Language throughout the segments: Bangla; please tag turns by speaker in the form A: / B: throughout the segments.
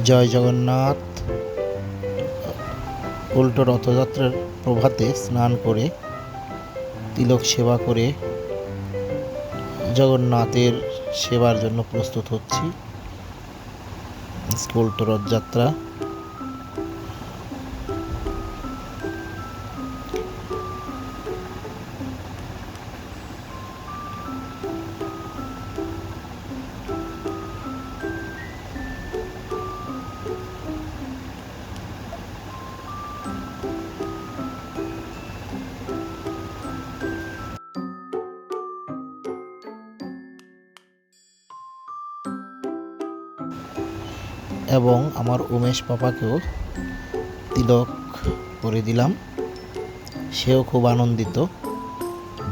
A: জয় জগন্নাথ। উল্টো রথযাত্রার প্রভাতে স্নান করে তিলক সেবা করে জগন্নাথের সেবার জন্য প্রস্তুত হচ্ছি। উল্টো রথযাত্রা। এবং আমার উমেশ পাপাকেও তিলক করে দিলাম। সেও খুব আনন্দিত,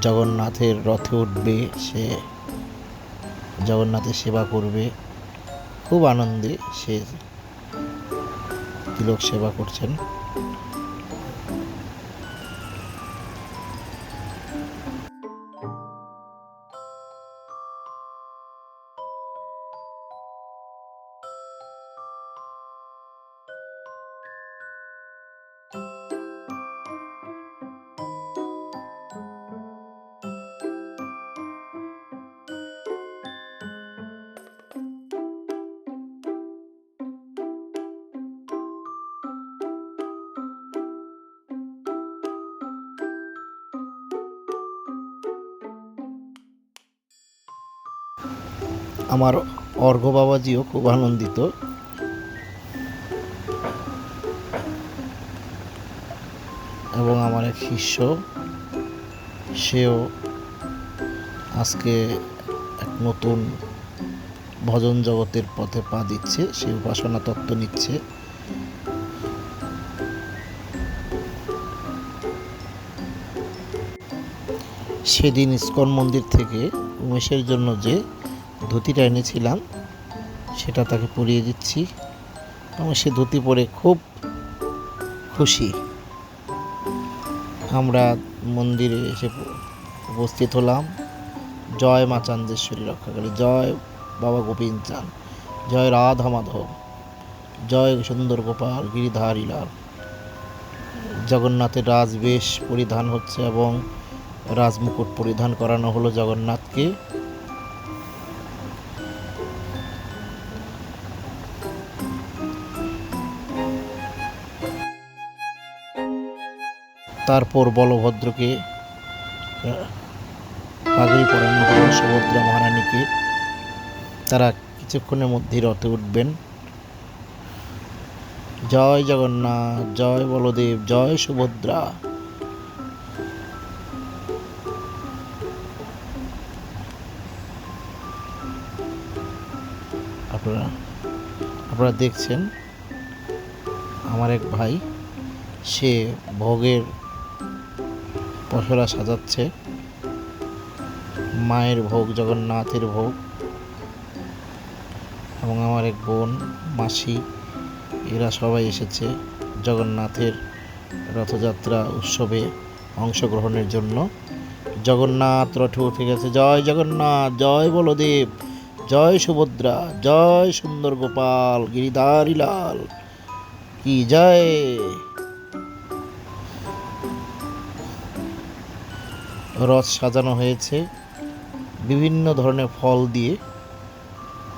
A: জগন্নাথের রথে উঠবে, সে জগন্নাথের সেবা করবে। খুব আনন্দে সে তিলক সেবা করছেন। আমার অর্ঘ্য বাবাজিও খুব আনন্দিত। এবং আমার এক শিষ্য, সেও আজকে এক নতুন ভজন জগতের পথে পা দিচ্ছে। সে উপাসনা তত্ত্ব নিচ্ছে। সেদিন ইস্কন মন্দির থেকে উমেশের জন্য যে ধুতিটা এনেছিলাম সেটা তাকে পরিয়ে দিচ্ছি এবং সে ধুতি পরে খুব খুশি। আমরা মন্দিরে এসে উপস্থিত হলাম। জয় মা চান্দেশ্বরী রক্ষাকালী, জয় বাবা গোবিন্দ চাঁদ, জয় রাধা মাধব, জয় সুন্দর গোপাল গিরিধারী লাল। জগন্নাথের রাজবেশ পরিধান হচ্ছে এবং রাজমুকুট পরিধান করানো হলো জগন্নাথকে। তারপর বলভদ্রকে পাগড়ি পরানো হলো, সুভদ্রা মহারানীকে। তারা কিছুক্ষণের মধ্যে রথে উঠবেন। জয় জগন্নাথ, জয় বলদেব, জয় সুভদ্রা। আপনারা দেখছেন আমার এক ভাই, সে ভোগের পসরা সাজাচ্ছে। মায়ের ভোগ, জগন্নাথের ভোগ। এবং আমার এক বোন, মাসি, এরা সবাই এসেছে জগন্নাথের রথযাত্রা উৎসবে অংশগ্রহণের জন্য। জগন্নাথ রথে উঠে গেছে। জয় জগন্নাথ, জয় বলদেব, জয় সুভদ্রা, জয় সুন্দর গোপাল গিরিধারী লাল কি জয়। রথ সাজানো হয়েছে বিভিন্ন ধরনের ফল দিয়ে,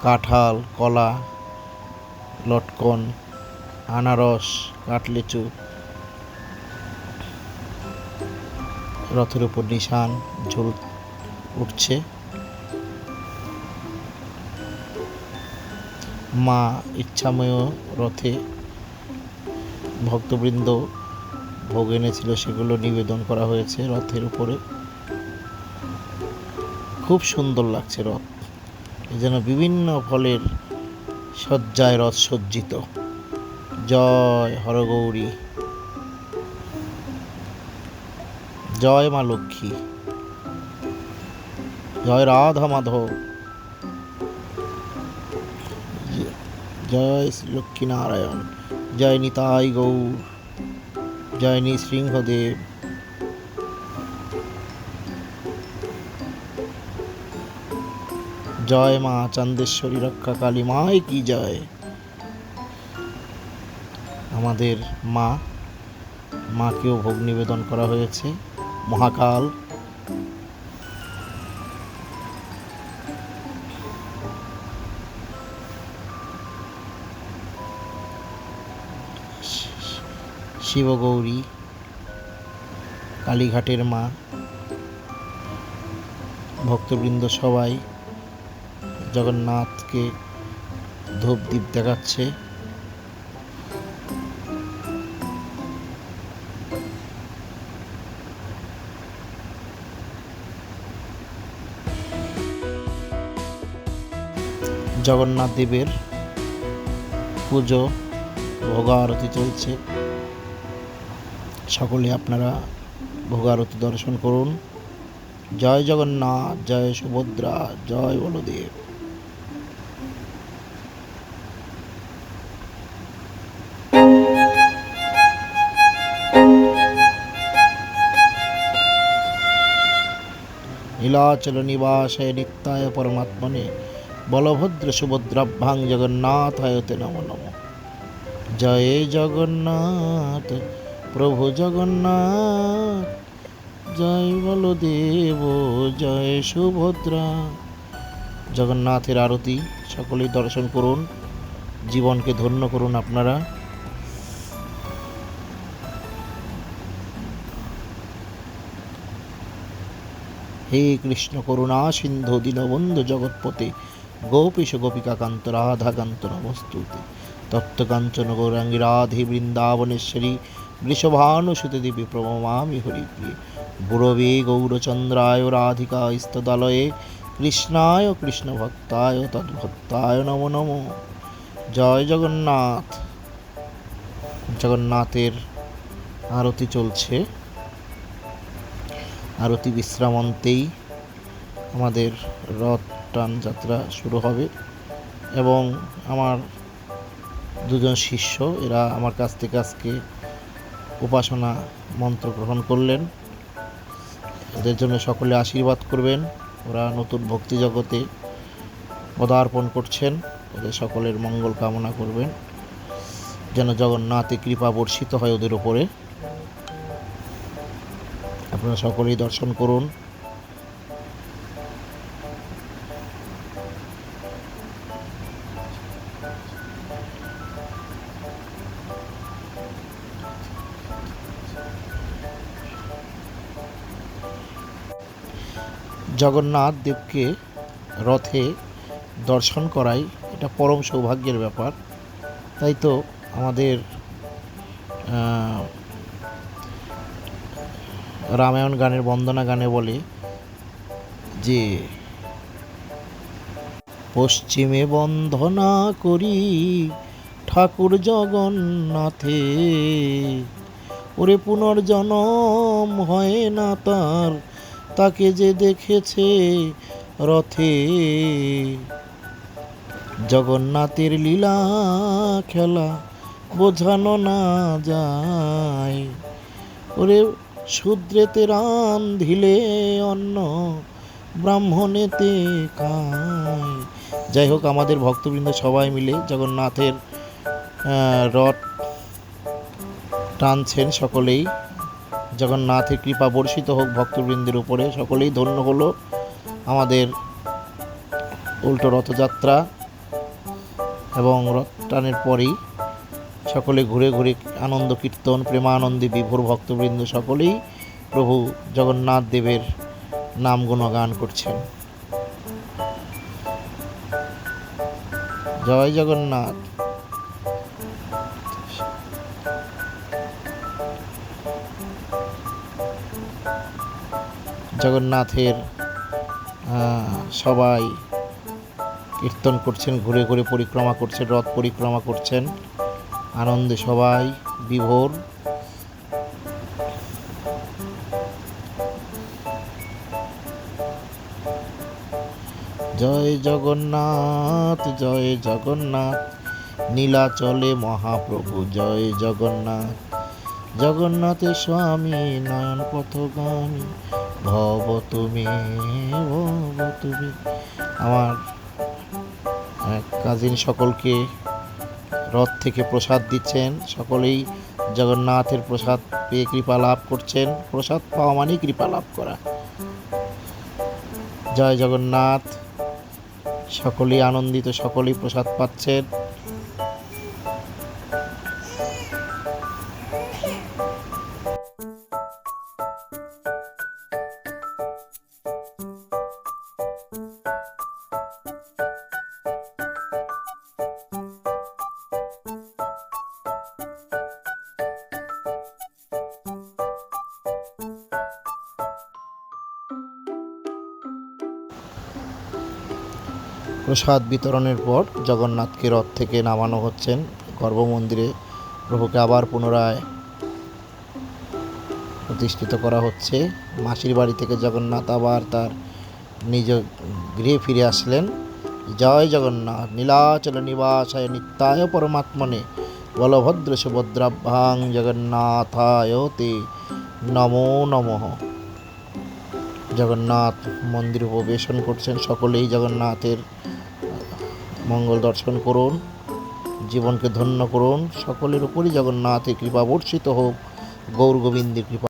A: কাঁঠাল, কলা, লটকন, আনারস, কাঠলেচু। রথের উপর নিশান ঝুল উঠছে। মা ইচ্ছাময় রথে ভক্তবৃন্দ ভোগ এনেছিল, সেগুলো নিবেদন করা হয়েছে রথের উপরে। খুব সুন্দর লাগছে রথ, এই যেন বিভিন্ন ফলের সজ্জায় রথ সজ্জিত। জয় হরগৌরী, জয় মা লক্ষ্মী, জয় রাধা মাধব, জয় শ্রী লক্ষ্মী নারায়ণ, জয় নিতাই গৌর, জয় নৃসিংহদেব। জয় মা চান্দেশ্বরী রক্ষা কালী মাই কি জয়। আমাদের মাকেও ভোগ নিবেদন করা হয়েছে। মহাকাল শিবগৌরী, কালীঘাটের মা, ভক্তবৃন্দ সবাই জগন্নাথকে ধূপ দ্বীপ দেখাচ্ছে। জগন্নাথ দেবের পুজো, ভোগারতি চলছে। সকলে আপনারা ভোগারতি দর্শন করুন। জয় জগন্নাথ, জয় সুভদ্রা, জয় বলদেব। নীলাচল নিবাসায় নিত্যায় পরমাত্মনে বলভদ্র সুভদ্রাভ্যাং জগন্নাথায় তে নমো নমঃ। জয় জগন্নাথ প্রভু জগন্নাথ, জয় বলদেব, জয় সুভদ্রা। জগন্নাথের আরতি সকলেই দর্শন করুন, জীবনকে ধন্য করুন আপনারা। হে কৃষ্ণ করুণা সিন্ধু দীনবন্ধু জগৎপতে গোপীশ গোপিকাকান্ত রাধাকান্ত নমস্তুতে। তপ্তকাঞ্চন গৌরাঙ্গী রাধে বৃন্দাবনেশ্বরী বৃষভানুসুতে দেবী প্রণমামি হরিপ্রিয়ে। গুরবে গৌরচন্দ্রায় রাধিকাস্তদালয়ে কৃষ্ণায় কৃষ্ণভক্তায় তদ্ভক্তায় নমো নমো। জয় জগন্নাথ। জগন্নাথের আরতি চলছে। আরতি বিশ্রামান্তেই আমাদের রথ টান যাত্রা শুরু হবে এবং আমার দুজন শিষ্য এরা আমার কাছ থেকে আজকে উপাসনা মন্ত্র গ্রহণ করলেন। এদের জন্য সকলে আশীর্বাদ করবেন। ওরা নতুন ভক্তি জগতে পদার্পণ করছেন, ওদের সকলের মঙ্গল কামনা করবেন যেন জগন্নাথের কৃপা বর্ষিত হয় ওদের উপরে। আপনারা সকলেই দর্শন করুন। জগন্নাথ দেবকে রথে দর্শন করাই এটা পরম সৌভাগ্যের ব্যাপার। তাই তো আমাদের রামায়ণ গানের বন্দনা গানে বলে যে পশ্চিমে বন্দনা করি ঠাকুর জগন্নাথে, ওরে পুনর্জন্ম হয় না তার, তাকে যে দেখেছে রথে। জগন্নাথের লীলা খেলা বোঝানো না যায়, ওরে শূদ্রেতে রান্ধিলে অন্ন ব্রাহ্মণেতে খায়। যাই হোক, আমাদের ভক্তবৃন্দ সবাই মিলে জগন্নাথের রথ টানছেন। সকলেই জগন্নাথের কৃপা বর্ষিত হোক ভক্তবৃন্দের উপরে। সকলেই ধন্য হলো। আমাদের উল্টো রথযাত্রা এবং রথ টানের পরেই সকলে ঘুরে ঘুরে আনন্দ কীর্তন প্রেমানন্দে বিভোর ভক্তবৃন্দ সকলেই প্রভু জগন্নাথ দেবের নাম গুণগান করছেন। জয় জগন্নাথ। জগন্নাথের সবাই কীর্তন করছেন, ঘুরে ঘুরে পরিক্রমা করছেন, রথ পরিক্রমা করছেন, আনন্দে সবাই বিভোর। জয় জগন্নাথ, জয় জগন্নাথ, নীলাচলে মহাপ্রভু জয় জগন্নাথ। জগন্নাথের স্বামী নয়ন পথগামী ভব তুমি, ভব তুমি। আমার কাজিন সকলকে রথ থেকে প্রসাদ দিচ্ছেন। সকলেই জগন্নাথের প্রসাদ পেয়ে কৃপা লাভ করছেন। প্রসাদ পাওয়া মানেই কৃপা লাভ করা। জয় জগন্নাথ। সকলেই আনন্দিত, সকলেই প্রসাদ পাচ্ছেন। প্রসাদ বিতরণের পর জগন্নাথকে রথ থেকে নামানো হচ্ছেন গর্ভমন্দিরে। প্রভুকে আবার পুনরায় প্রতিষ্ঠিত করা হচ্ছে। মাসির বাড়ি থেকে জগন্নাথ আবার তার নিজ গৃহে ফিরে আসলেন। জয় জগন্নাথ। নীলাচল নিবাসায় নিত্যায় পরমাত্মনে বলভদ্র সুভদ্রাভ্যাং জগন্নাথায় তে নমো নমঃ। জগন্নাথ মন্দির প্রবেশন করছেন। সকলেই জগন্নাথের মঙ্গল দর্শন করুন, জীবনকে ধন্য করুন। সকলের উপরই জগন্নাথের কৃপা বর্ষিত হোক। গৌর গোবিন্দের কৃপা।